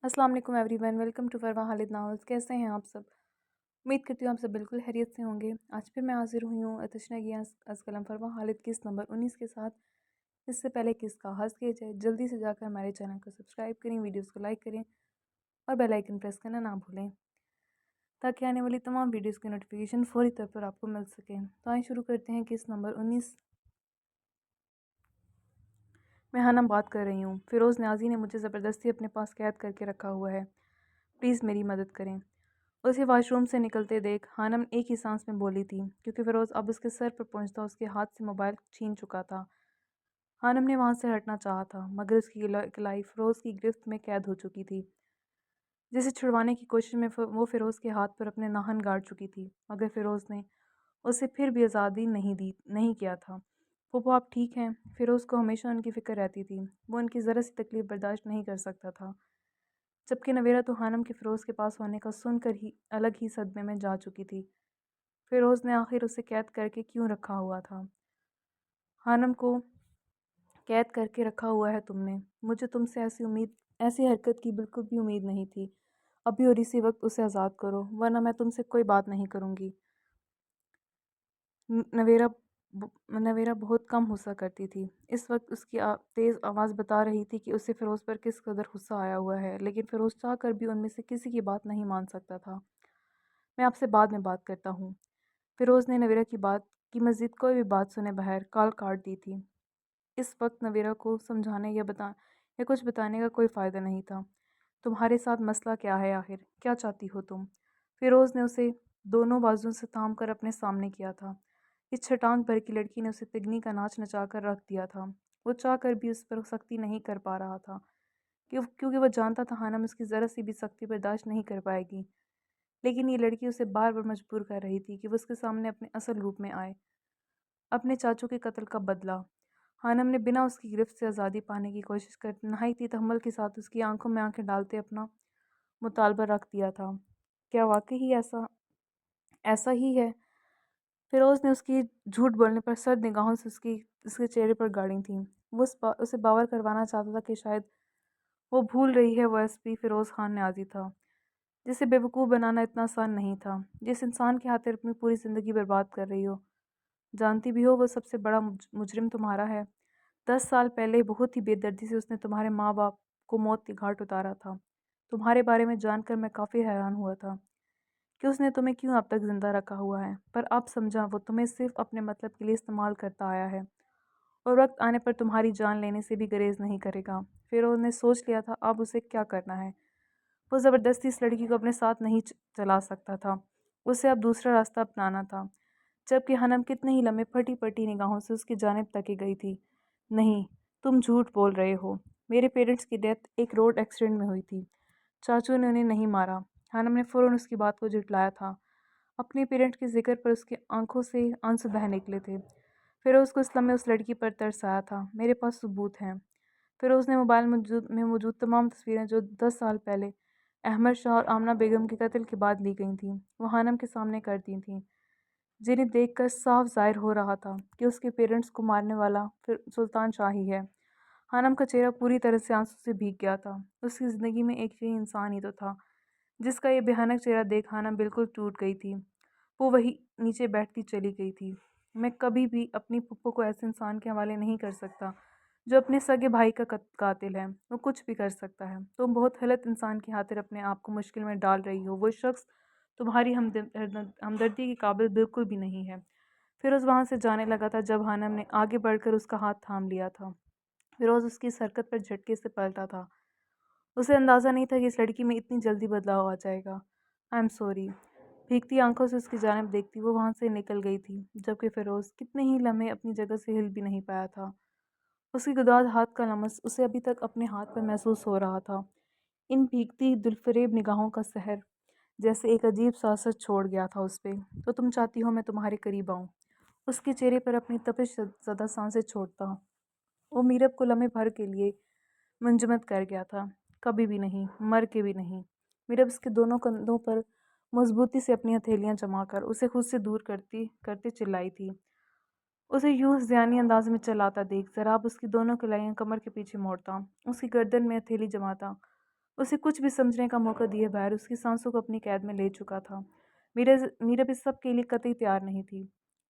अस्सलाम वालेकुम everyone, welcome to Farwa Khalid novels. कैसे हैं आप सब? उम्मीद करती हूँ आप सब बिल्कुल खैरियत से होंगे। आज फिर मैं हाजिर हुई हूँ तशना गियां कलम फरवा खालिद किस्त नंबर 19 के साथ। इससे पहले किस्त का आगाज़ किया जाए, जल्दी से जाकर हमारे चैनल को सब्सक्राइब करें, वीडियोस को लाइक करें और बेल आइकन प्रेस करना ना भूलें ताकि आने वाली तमाम वीडियोस की नोटिफिकेशन फौरी तौर पर आपको मिल सके। तो आइए शुरू करते हैं किस्त नंबर 19। मैं हानम बात कर रही हूँ। फ़िरोज़ न्याज़ी ने मुझे ज़बरदस्ती अपने पास कैद करके रखा हुआ है। प्लीज़ मेरी मदद करें। उसे वॉशरूम से निकलते देख हानम एक ही सांस में बोली थी, क्योंकि फ़िरोज़ अब उसके सर पर पहुंचता उसके हाथ से मोबाइल छीन चुका था। हानम ने वहां से हटना चाहा था, मगर उसकी कलाई फ़िरोज़ की गिरफ्त में कैद हो चुकी थी। जिसे छुड़वाने की कोशिश में वो फ़िरोज़ के हाथ पर अपने नाखून गाड़ चुकी थी, मगर फ़िरोज़ ने उसे फिर भी आज़ादी नहीं किया था। फूफो आप ठीक हैं? फ़िरोज़ को हमेशा उनकी फ़िक्र रहती थी। वो उनकी ज़रा सी तकलीफ़ बर्दाश्त नहीं कर सकता था। जबकि नवेरा तो हानम के फ़िरोज़ के पास होने का सुनकर ही अलग ही सदमे में जा चुकी थी। फ़िरोज़ ने आखिर उसे कैद करके क्यों रखा हुआ था? हानम को कैद करके रखा हुआ है तुमने। मुझे तुमसे ऐसी हरकत की बिल्कुल भी उम्मीद नहीं थी। अभी और इसी वक्त उसे आज़ाद करो, वरना मैं तुमसे कोई बात नहीं करूँगी। न- नवेरा नवेरा बहुत कम गुस्सा करती थी। इस वक्त उसकी तेज़ आवाज़ बता रही थी कि उसे फ़िरोज़ पर किस कदर गुस्सा आया हुआ है, लेकिन फ़िरोज़ चाह कर भी उनमें से किसी की बात नहीं मान सकता था। मैं आपसे बाद में बात करता हूँ। फ़िरोज़ ने नवेरा की बात की मज़ीद कोई भी बात सुने बगैर कॉल काट दी थी। इस वक्त नवेरा को समझाने या कुछ बताने का कोई फ़ायदा नहीं था। तुम्हारे साथ मसला क्या है आखिर? क्या चाहती हो तुम? फ़िरोज़ ने उसे दोनों बाजुओं से थाम कर अपने सामने किया था। इस छटांग भर की लड़की ने उसे तिगनी का नाच नचा कर रख दिया था। वो चाह कर भी उस पर सख्ती नहीं कर पा रहा था, क्योंकि वो जानता था हानम उसकी ज़रा सी भी सख्ती बर्दाश्त नहीं कर पाएगी। लेकिन ये लड़की उसे बार बार मजबूर कर रही थी कि वो उसके सामने अपने असल रूप में आए। अपने चाचू के कत्ल का बदला। हानम ने बिना उसकी गिरफ्त से आज़ादी पाने की कोशिश कर नहायत ही तहम्मुल के साथ उसकी आंखों में आंखें डालते अपना मुतालबा रख दिया था। क्या वाकई ही ऐसा ऐसा ही है? फ़िरोज़ ने उसकी झूठ बोलने पर सर्द निगाहों से उसके चेहरे पर गाड़ी थीं। वो उसे बावर करवाना चाहता था कि शायद वो भूल रही है वो एसपी फ़िरोज़ खान न्याज़ी था, जिसे बेवकूफ़ बनाना इतना आसान नहीं था। जिस इंसान की खातिर अपनी पूरी ज़िंदगी बर्बाद कर रही हो, जानती भी हो वो सबसे बड़ा मुजरिम तुम्हारा है। 10 साल पहले बहुत ही बेदर्दी से उसने तुम्हारे माँ बाप को मौत के घाट उतारा था। तुम्हारे बारे में जानकर मैं काफ़ी हैरान हुआ था कि उसने तुम्हें क्यों अब तक ज़िंदा रखा हुआ है, पर अब समझा वो तुम्हें सिर्फ अपने मतलब के लिए इस्तेमाल करता आया है और वक्त आने पर तुम्हारी जान लेने से भी गुरेज नहीं करेगा। फिर उसने सोच लिया था अब उसे क्या करना है। वो ज़बरदस्ती इस लड़की को अपने साथ नहीं चला सकता था। उसे अब दूसरा रास्ता अपनाना था। जबकि हनम कितने ही लम्बे फटी फटी निगाहों से उसकी जानिब तकी गई थी। नहीं, तुम झूठ बोल रहे हो। मेरे पेरेंट्स की डेथ एक रोड एक्सीडेंट में हुई थी। चाचू ने उन्हें नहीं मारा। हनम ने फ़ौरन उसकी बात को झुठलाया था। अपने पेरेंट्स के जिक्र पर उसकी आंखों से आंसू बह निकले थे। फिरोज़ को इस लम्हे उस लड़की पर तरस आया था। मेरे पास सबूत हैं। फिरोज़ ने मोबाइल में मौजूद तमाम तस्वीरें जो 10 साल पहले अहमद शाह और आमना बेगम के कत्ल के बाद ली गई थीं, वो हानम के सामने कर दी थीं, जिन्हें देखकर साफ ज़ाहिर हो रहा था कि उसके पेरेंट्स को मारने वाला फिर सुल्तान शाह ही है। हानम का चेहरा पूरी तरह से आंसू से भीग गया था। उसकी ज़िंदगी में एक यही इंसान ही तो था जिसका ये भयानक चेहरा देख हानम बिल्कुल टूट गई थी। वो वही नीचे बैठती चली गई थी। मैं कभी भी अपनी पुप्पो को ऐसे इंसान के हवाले नहीं कर सकता जो अपने सगे भाई का कातिल है। वो कुछ भी कर सकता है। तुम बहुत गलत इंसान की खातिर अपने आप को मुश्किल में डाल रही हो। वो शख्स तुम्हारी हमदर्दी के काबिल बिल्कुल भी नहीं है। फिरोज़ वहाँ से जाने लगा था जब हानम ने आगे बढ़कर उसका हाथ थाम लिया था। फिरोज़ उसकी इस हरकत पर झटके से पलटा था। उसे अंदाज़ा नहीं था कि इस लड़की में इतनी जल्दी बदलाव आ जाएगा। I am sorry. भीगती आंखों से उसकी जानिब देखती वो वहाँ से निकल गई थी, जबकि फ़िरोज़ कितने ही लम्हे अपनी जगह से हिल भी नहीं पाया था। उसकी गुदाज हाथ का लमस उसे अभी तक अपने हाथ पर महसूस हो रहा था। इन भीगती दिलफरेब निगाहों का सहर जैसे एक अजीब सा असर छोड़ गया था उस पे। तो तुम चाहती हो मैं तुम्हारे करीब आऊँ? उसके चेहरे पर अपनी तपिश ज़दा सांसें छोड़ता वो मीरब को लम्हे भर के लिए मुंजमद कर गया था। कभी भी नहीं, मर के भी नहीं। मीरब उसके दोनों कंधों पर मजबूती से अपनी हथेलियां जमाकर उसे खुद से दूर करती करते चिल्लाई थी। उसे यूं ज़ियानी अंदाज में चलाता देख ज़राब उसकी दोनों कलाइयां कमर के पीछे मोड़ता, उसकी गर्दन में हथेली जमाता उसे कुछ भी समझने का मौका दिए बगैर उसकी सांसों को अपनी कैद में ले चुका था। मीरा इस सब के लिए कतई तैयार नहीं थी।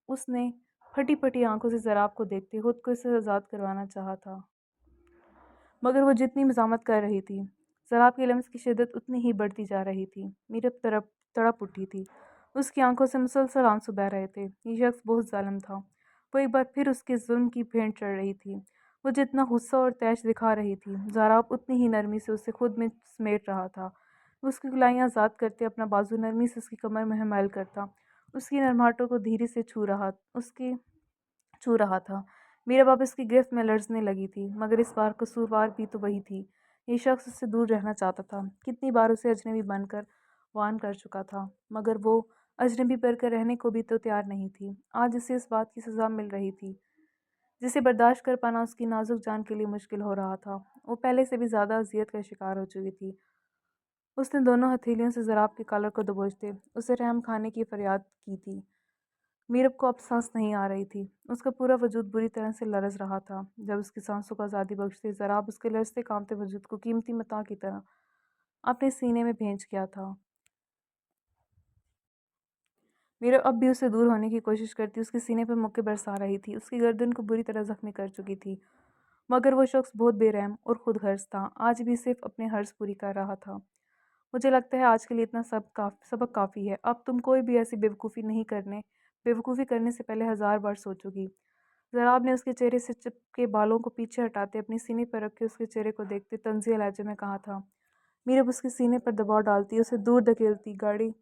उसने फटी-फटी आँखों से ज़राब को देखते खुद को इससे आज़ाद करवाना चाहा था। मगर वो जितनी मज़ामत कर रही थी, ज़राब के लम्स की शिद्दत उतनी ही बढ़ती जा रही थी। मीरा तड़प उठी थी। उसकी आँखों से मुसलसल आंसू बह रहे थे। ये शख्स बहुत ज़ालिम था। वो एक बार फिर उसके ज़ुल्म की भेंट चढ़ रही थी। वो जितना गुस्सा और तैश दिखा रही थी, ज़राब उतनी ही नरमी से उसे खुद में समेट रहा था। उसकी कलाइयाँ आज़ाद करते अपना बाजू नरमी से उसकी कमर में मैल करता, उसकी नरमाहटों को धीरे से छू रहा था। मीरा वापस की गिरफ्त में लरज़ने लगी थी, मगर इस बार कसूरवार भी तो वही थी। ये शख्स उससे दूर रहना चाहता था। कितनी बार उसे अजनबी बनकर वान कर चुका था, मगर वो अजनबी बनकर रहने को भी तो तैयार नहीं थी। आज उसे इस बात की सज़ा मिल रही थी, जिसे बर्दाश्त कर पाना उसकी नाजुक जान के लिए मुश्किल हो रहा था। वो पहले से भी ज़्यादा अज़ियत का शिकार हो चुकी थी। उसने दोनों हथेलियों से ज़राब के कॉलर को दबोचते उसे रहम खाने की फरियाद की थी। मीरब को अब सांस नहीं आ रही थी। उसका पूरा वजूद बुरी तरह से लरज़ रहा था। जब उसकी सांसों को आज़ादी बख्शते ज़राब उसके लरज़ते कांपते वजूद को कीमती मता की तरह अपने सीने में भेज गया था। मीरब अब भी उससे दूर होने की कोशिश करती उसके सीने पर मुक्के बरसा रही थी। उसकी गर्दन को बुरी तरह ज़ख्मी कर चुकी थी। मगर वो शख्स बहुत बेरहम और खुदगर्ज़ था। आज भी सिर्फ अपनी हर्ज़ पूरी कर रहा था। मुझे लगता है आज के लिए इतना सबक काफ़ी है। अब तुम कोई भी ऐसी बेवकूफ़ी करने से पहले 1000 बार सोचोगी। ज़राब ने उसके चेहरे से चिपके बालों को पीछे हटाते अपनी सीने पर रख के उसके चेहरे को देखते तंज़िया लहजे में कहा था। मीरब उसके सीने पर दबाव डालती उसे दूर धकेलती गाड़ी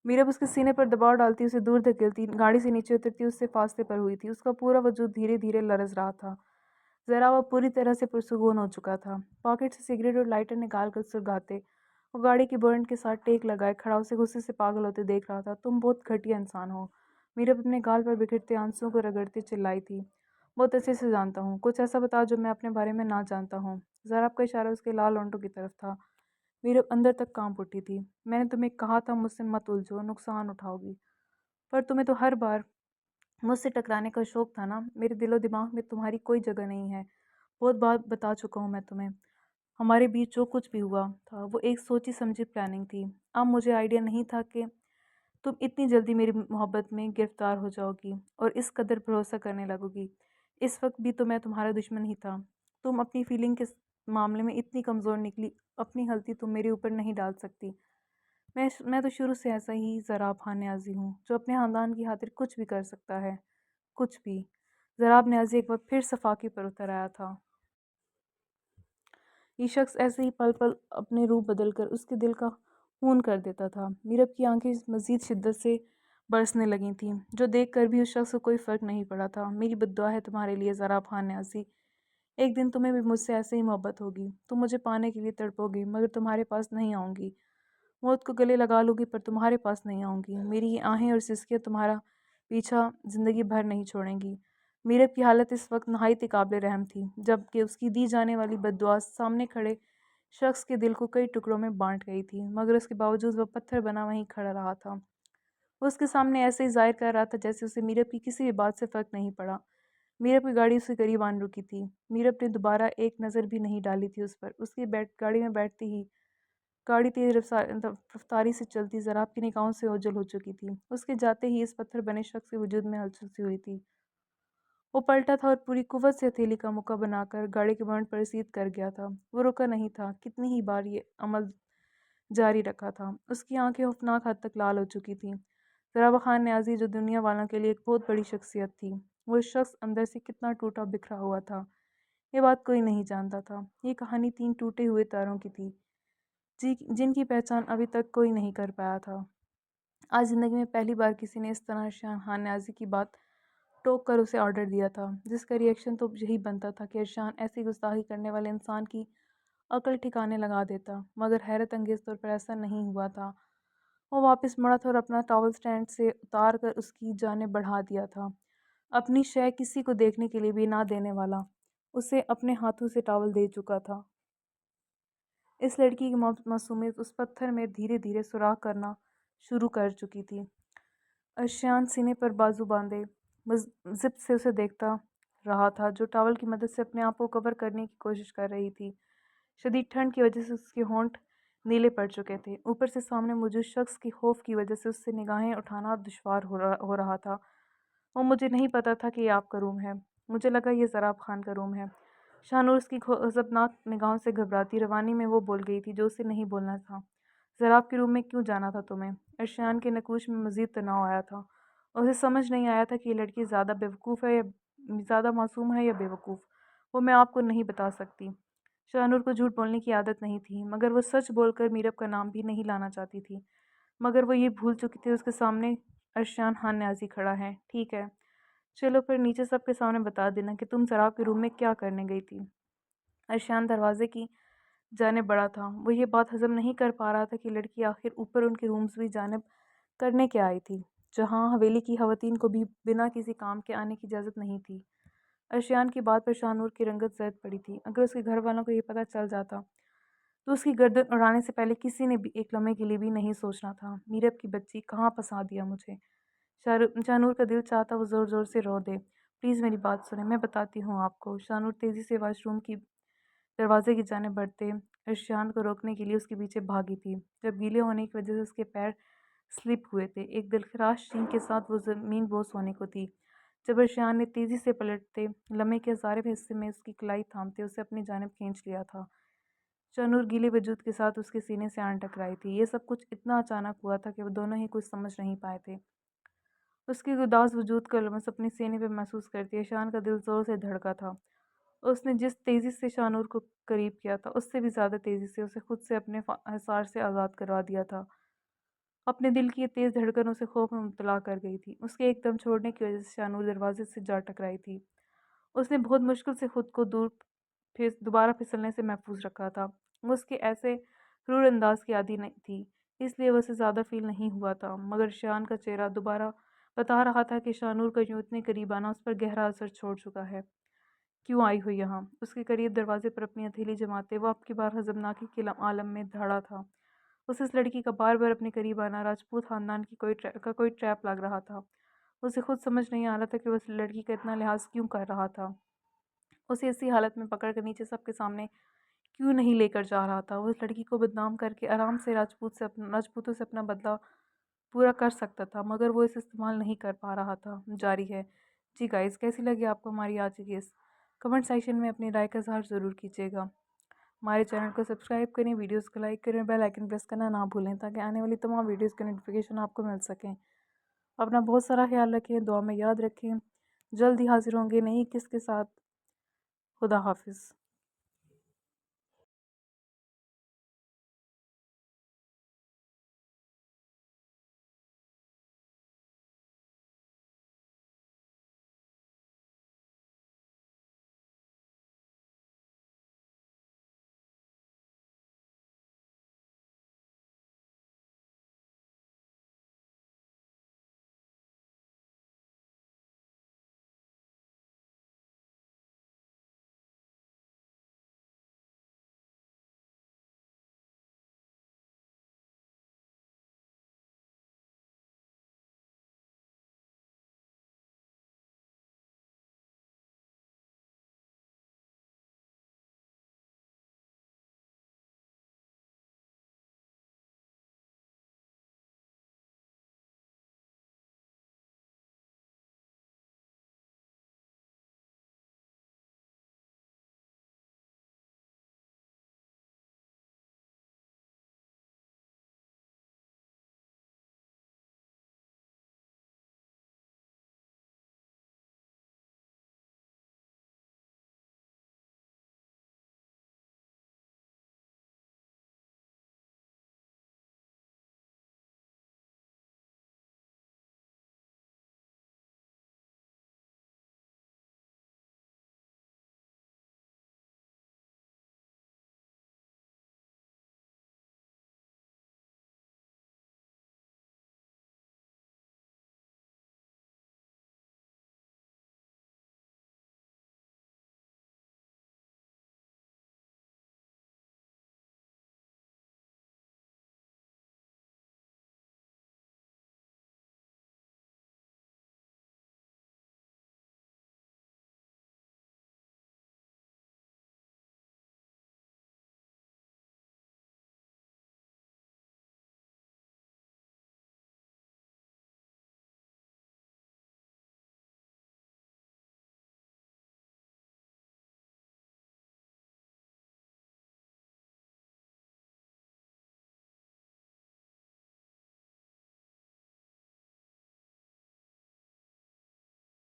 मीरब उसके सीने पर दबाव डालती उसे दूर धकेलती गाड़ी से नीचे उतरती उससे फासले पर हुई थी। उसका पूरा वजूद धीरे धीरे लरज़ रहा था। ज़रा वो पूरी तरह से पुरसुकून हो चुका था। पॉकेट से सिगरेट और लाइटर निकाल कर सुलगाते वो गाड़ी की बोनट के साथ टेक लगाए खड़ा उसे गुस्से से पागल होते देख रहा था। तुम बहुत घटिया इंसान हो। मीरब अपने गाल पर बिखरते आंसुओं को रगड़ते चिल्लाई थी। बहुत अच्छे से जानता हूँ। कुछ ऐसा बता जो मैं अपने बारे में ना जानता हूँ। ज़रा आपका इशारा उसके लाल होंठों की तरफ था। मीरब अंदर तक कांप उठी थी। मैंने तुम्हें कहा था मुझसे मत उलझो, नुकसान उठाओगी। पर तुम्हें तो हर बार मुझसे टकराने का शौक था ना। मेरे दिलो दिमाग में तुम्हारी कोई जगह नहीं है। बहुत बात बता चुका हूँ मैं तुम्हें। हमारे बीच जो कुछ भी हुआ था वो एक सोची समझी प्लानिंग थी। अब मुझे आइडिया नहीं था कि तुम इतनी जल्दी मेरी मोहब्बत में गिरफ्तार हो जाओगी और इस कदर भरोसा करने लगोगी। इस वक्त भी तो मैं तुम्हारा दुश्मन ही था। तुम अपनी फीलिंग के मामले में इतनी कमज़ोर निकली। अपनी गलती तुम मेरे ऊपर नहीं डाल सकती। मैं तो शुरू से ऐसा ही ज़राब खान न्याज़ी हूँ जो अपने ख़ानदान की खातिर कुछ भी कर सकता है। कुछ भी। ज़राब न्याज़ी एक बार फिर सफाकी पर उतर आया था। ये शख्स ऐसे ही पल पल अपने रूप बदल कर उसके दिल का खून कर देता था। मीरब की आंखें मज़ीद शिद्दत से बरसने लगी थीं, जो देख कर भी उस शख्स को कोई फ़र्क नहीं पड़ा था। मेरी बद्दुआ है तुम्हारे लिए ज़रा खान न्याज़ी। एक दिन तुम्हें भी मुझसे ऐसे ही मोहब्बत होगी। तुम मुझे पाने के लिए तड़पोगी, मगर तुम्हारे पास नहीं आऊँगी। मौत को गले लगा लूँगी, पर तुम्हारे पास नहीं आऊँगी। मेरी ये आहें और सिसकियाँ तुम्हारा पीछा ज़िंदगी भर नहीं छोड़ेंगी। मीरब की हालत इस वक्त नहायत ही काबिल रहम थी, जबकि उसकी दी जाने वाली बद्दुआ सामने खड़े शख्स के दिल को कई टुकड़ों में बांट गई थी। मगर उसके बावजूद वह पत्थर बना वहीं खड़ा रहा था। वो उसके सामने ऐसे ही ज़ाहिर कर रहा था जैसे उसे मीरब की किसी भी बात से फ़र्क नहीं पड़ा। मीरब की गाड़ी उसके करीब आन रुकी थी। मीरब ने दोबारा एक नज़र भी नहीं डाली थी उस पर। उसकी गाड़ी में बैठती ही गाड़ी तेज़ रफ्तारी से चलती ज़राब की निगाहों से ओझल हो चुकी थी। उसके जाते ही इस पत्थर बने शख्स के वजूद में हलचल सी हुई थी। वो पलटा था और पूरी कुव्वत से हथेली का मुक्का बनाकर गाड़ी के बॉनेट पर रसीद कर गया था। वो रुका नहीं था। कितनी ही बार ये अमल जारी रखा था। उसकी आंखें खौफनाक हद तक लाल हो चुकी थीं। ज़रावा खान न्याज़ी जो दुनिया वालों के लिए एक बहुत बड़ी शख्सियत थी, वो शख्स अंदर से कितना टूटा बिखरा हुआ था, ये बात कोई नहीं जानता था। ये कहानी 3 टूटे हुए तारों की थी, जिनकी पहचान अभी तक कोई नहीं कर पाया था। आज ज़िंदगी में पहली बार किसी ने इस तरह इरशान खान न्याज़ी की बात टोक कर उसे ऑर्डर दिया था, जिसका रिएक्शन तो यही बनता था कि इरशान ऐसी गुस्ताखी करने वाले इंसान की अकल ठिकाने लगा देता। मगर हैरत अंगेज़ तौर पर ऐसा नहीं हुआ था। वो वापस मुड़ा था और अपना टॉवल स्टैंड से उतार कर उसकी जाने बढ़ा दिया था। अपनी शय किसी को देखने के लिए भी ना देने वाला उसे अपने हाथों से टॉवल दे चुका था। इस लड़की की मासूमियत उस पत्थर में धीरे धीरे सुराख करना शुरू कर चुकी थी। अर्शियान सीने पर बाजू बांधे जिप से उसे देखता रहा था, जो टॉवल की मदद से अपने आप को कवर करने की कोशिश कर रही थी। شدید ٹھنڈ کی وجہ سے اس کے ہونٹ نیلے پڑ چکے تھے، اوپر سے سامنے موجود شخص کی خوف کی وجہ سے اس سے نگاہیں اٹھانا دشوار ہو رہا تھا۔ وہ مجھے نہیں پتا تھا کہ یہ آپ کا روم ہے۔ مجھے لگا یہ ضراب خان کا روم ہے۔ شانور اس کی غضبناک نگاہوں سے گھبراتی روانی میں وہ بول گئی تھی جو اسے نہیں بولنا تھا۔ ضراب کے روم میں کیوں جانا تھا تمہیں؟ ارشیان کے نقوش میں مزید تناؤ آیا تھا۔ اسے سمجھ نہیں آیا تھا کہ یہ لڑکی زیادہ بیوقوف ہے یا زیادہ معصوم ہے یا بیوقوف۔ وہ میں آپ کو نہیں بتا سکتی۔ شانور کو جھوٹ بولنے کی عادت نہیں تھی، مگر وہ سچ بول کر میرب کا نام بھی نہیں لانا چاہتی تھی۔ مگر وہ یہ بھول چکی تھی اس کے سامنے ارشیان خان نیازی کھڑا ہے۔ ٹھیک ہے، چلو پھر نیچے سب کے سامنے بتا دینا کہ تم ضراب کے روم میں کیا کرنے گئی تھی۔ ارشیان دروازے کی جانب بڑھا تھا۔ وہ یہ بات ہضم نہیں کر پا رہا تھا کہ لڑکی آخر اوپر ان کے رومز بھی جانب کرنے کے آئی تھی، جہاں حویلی کی خواتین کو بھی بنا کسی کام کے آنے کی اجازت نہیں تھی۔ ارشیان کی بات پر شانور کی رنگت زرد پڑی تھی۔ اگر اس کے گھر والوں کو یہ پتہ چل جاتا تو اس کی گردن اڑانے سے پہلے کسی نے بھی ایک لمحے کے لیے بھی نہیں سوچنا تھا۔ میرب کی بچی، کہاں پھنسا دیا مجھے۔ شانور کا دل چاہتا وہ زور زور سے رو دے۔ پلیز میری بات سنیں، میں بتاتی ہوں آپ کو۔ شانور تیزی سے واش روم کی دروازے کی جانب بڑھتے ارشیان کو روکنے کے لیے اس کے پیچھے بھاگی تھی، جب گیلے ہونے کی وجہ سے اس کے پیر سلپ ہوئے تھے۔ ایک دلخراش چینخ کے ساتھ وہ زمین بوس ہونے کو تھی، جب ارشیان نے تیزی سے پلٹتے لمحے کے ہزارے حصے میں اس کی کلائی تھامتے اسے اپنی جانب کھینچ لیا تھا۔ شانور گیلے وجود کے ساتھ اس کے سینے سے آن ٹکرائی تھی۔ یہ سب کچھ اتنا اچانک ہوا تھا کہ وہ دونوں ہی کچھ سمجھ نہیں پائے تھے۔ اس کی اداس وجود کا لمس اپنے سینے پہ محسوس کرتی ارشیان کا دل زور سے دھڑکا تھا۔ اس نے جس تیزی سے شانور کو قریب کیا تھا، اس سے بھی زیادہ تیزی سے اسے خود سے اپنے حصار سے آزاد کروا دیا تھا۔ اپنے دل کی یہ تیز دھڑکن اسے خوف میں مبتلا کر گئی تھی۔ اس کے ایک دم چھوڑنے کی وجہ سے شانور دروازے سے جا ٹکرائی تھی۔ اس نے بہت مشکل سے خود کو دوبارہ پھسلنے سے محفوظ رکھا تھا۔ وہ اس کے ایسے کرور انداز کی عادی نہیں تھی، اس لیے وہ اسے زیادہ فیل نہیں ہوا تھا، مگر ارشیان کا چہرہ دوبارہ بتا رہا تھا کہ شانور کا یوں اتنے قریب آنا اس پر گہرا اثر چھوڑ چکا ہے۔ کیوں آئی ہو یہاں؟ اس کے قریب دروازے پر اپنی ہتھیلی جماتے وہ اب کی بار ہضمناکی کے عالم میں دھڑا تھا۔ اس لڑکی کا بار بار اپنے قریب آنا راجپوت خاندان کی کوئی ٹریپ لگ رہا تھا۔ اسے خود سمجھ نہیں آ رہا تھا کہ وہ اس لڑکی کا اتنا لحاظ کیوں کر رہا تھا، اسے اسی حالت میں پکڑ کر نیچے سب کے سامنے کیوں نہیں لے کر جا رہا تھا۔ وہ اس لڑکی کو بدنام کر کے آرام سے راجپوتوں سے اپنا بدلہ پورا کر سکتا تھا، مگر وہ اسے استعمال نہیں کر پا رہا تھا۔ جاری ہے۔ جی گائز، کیسی لگی آپ کو ہماری آج کی کیس؟ کمنٹ سیکشن میں اپنی رائے کا اظہار ضرور کیجیے گا۔ ہمارے چینل کو سبسکرائب کریں، ویڈیوز کو لائک کریں، بیل آئیکن پریس کرنا نہ بھولیں تاکہ آنے والی تمام ویڈیوز کے نوٹیفیکیشن آپ کو مل سکیں۔ اپنا بہت سارا خیال رکھیں، دعا میں یاد رکھیں۔ جلد ہی حاضر ہوں گے نئی کس کے ساتھ۔ خدا حافظ۔